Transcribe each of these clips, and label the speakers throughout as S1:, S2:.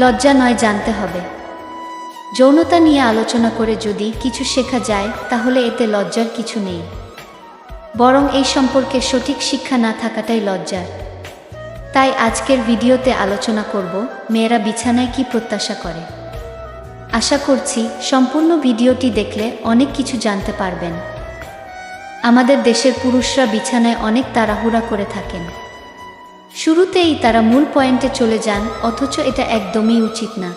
S1: লজ্জা নয়, জানতে হবে। যৌনতা নিয়ে আলোচনা করে যদি কিছু শেখা যায় তাহলে এতে লজ্জার কিছু নেই, বরং এই সম্পর্কে সঠিক শিক্ষা না থাকাটাই লজ্জার। তাই আজকের ভিডিওতে আলোচনা করব মেয়েরা বিছানায় কি প্রত্যাশা করে। আশা করছি সম্পূর্ণ ভিডিওটি দেখলে অনেক কিছু জানতে পারবেন। আমাদের দেশের পুরুষরা বিছানায় অনেক তাড়াহুড়া করে থাকেন। শুরুতেই তারা মূল পয়েন্টে চলে যান, অথচ এটা একদমই উচিত না।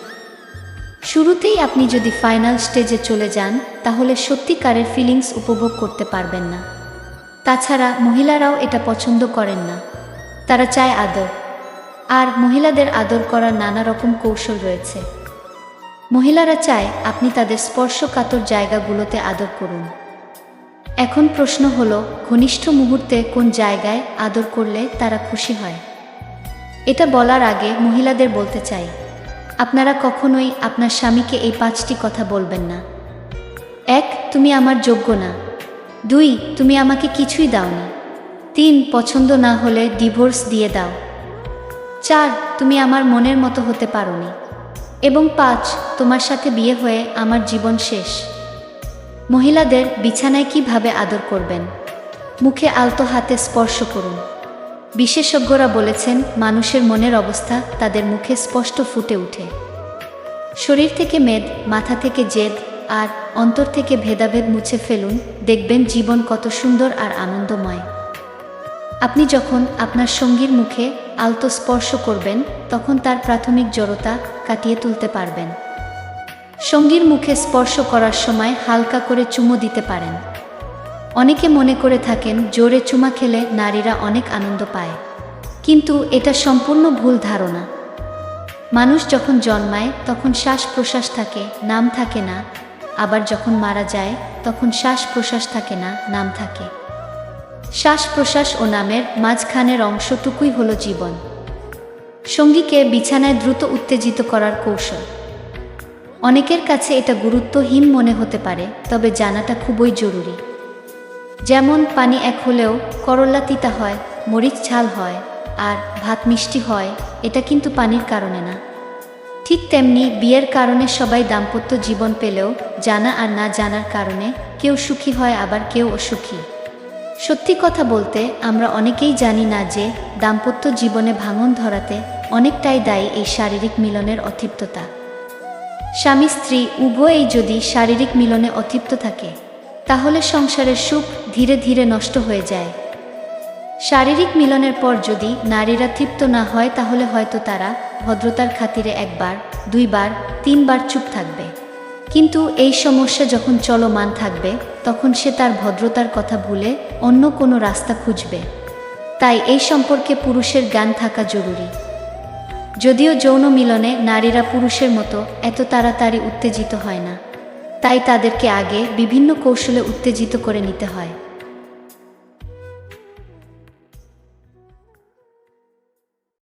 S1: শুরুতেই আপনি যদি ফাইনাল স্টেজে চলে যান তাহলে সত্যিকারের ফিলিংস উপভোগ করতে পারবেন না। তাছাড়া মহিলারাও এটা পছন্দ করেন না, তারা চায় আদর। আর মহিলাদের আদর করার নানা রকম কৌশল রয়েছে। মহিলারা চায় আপনি তাদের স্পর্শকাতর জায়গাগুলোতে আদর করুন। এখন প্রশ্ন হলো, ঘনিষ্ঠ মুহূর্তে কোন জায়গায় আদর করলে তারা খুশি হয়? এটা বলার আগে মহিলাদের বলতে চাই, আপনারা কখনোই আপনার স্বামীকে এই 5টি কথা বলবেন না। 1. তুমি আমার যোগ্য না। 2. তুমি আমাকে কিছুই দাওনি। 3. পছন্দ না হলে ডিভোর্স দিয়ে দাও। 4. তুমি আমার মনের মতো হতে পারোনি। এবং 5. তোমার সাথে বিয়ে হয়ে আমার জীবন শেষ। মহিলাদের বিছানায় কিভাবে আদর করবেন? মুখে আলতো হাতে স্পর্শ করুন। বিশেষজ্ঞরা বলেছেন মানুষের মনের অবস্থা তাদের মুখে স্পষ্ট ফুটে ওঠে। শরীর থেকে মেদ, মাথা থেকে জেদ আর অন্তর থেকে ভেদাভেদ মুছে ফেলুন, দেখবেন জীবন কত সুন্দর আর আনন্দময়। আপনি যখন আপনার সঙ্গীর মুখে আলতো স্পর্শ করবেন তখন তার প্রাথমিক জড়তা কাটিয়ে তুলতে পারবেন। সঙ্গীর মুখে স্পর্শ করার সময় হালকা করে চুমো দিতে পারেন। অনেকে মনে করে থাকেন জোরে চুমা খেলে নারীরা অনেক আনন্দ পায়, কিন্তু এটা সম্পূর্ণ ভুল ধারণা। মানুষ যখন জন্মায় তখন শ্বাস প্রশ্বাস থাকে, নাম থাকে না। আবার যখন মারা যায় তখন শ্বাস প্রশ্বাস থাকে না, নাম থাকে। শ্বাস প্রশ্বাস ও নামের মাঝখানের অংশটুকুই হলো জীবন। সঙ্গীকে বিছানায় দ্রুত উত্তেজিত করার কৌশল। অনেকের কাছে এটা গুরুত্বহীন মনে হতে পারে, তবে জানাটা খুবই জরুরি। যেমন পানি এক হলেও করল্লা তিতা হয়, মরিচ ঝাল হয় আর ভাত মিষ্টি হয়, এটা কিন্তু পানির কারণে না। ঠিক তেমনি বিয়ের কারণে সবাই দাম্পত্য জীবন পেলেও জানা আর না জানার কারণে কেউ সুখী হয় আবার কেউ অসুখী। সত্যি কথা বলতে আমরা অনেকেই জানি না যে দাম্পত্য জীবনে ভাঙন ধরাতে অনেকটাই দায়ী এই শারীরিক মিলনের অতৃপ্ততা। স্বামী স্ত্রী উভয়েই যদি শারীরিক মিলনে অতৃপ্ত থাকে তাহলে সংসারের সুখ ধীরে ধীরে নষ্ট হয়ে যায়। শারীরিক মিলনের পর যদি নারীরা তৃপ্ত না হয় তাহলে হয়তো তারা ভদ্রতার খাতিরে 1 বার, 2 বার, 3 বার চুপ থাকবে, কিন্তু এই সমস্যা যখন চলমান থাকবে তখন সে তার ভদ্রতার কথা ভুলে অন্য কোনো রাস্তা খুঁজবে। তাই এই সম্পর্কে পুরুষের জ্ঞান থাকা জরুরি। যদিও যৌন মিলনে নারীরা পুরুষের মতো এত তাড়াতাড়ি উত্তেজিত হয় না, তাই তাদেরকে আগে বিভিন্ন কৌশলে উত্তেজিত করে নিতে হয়।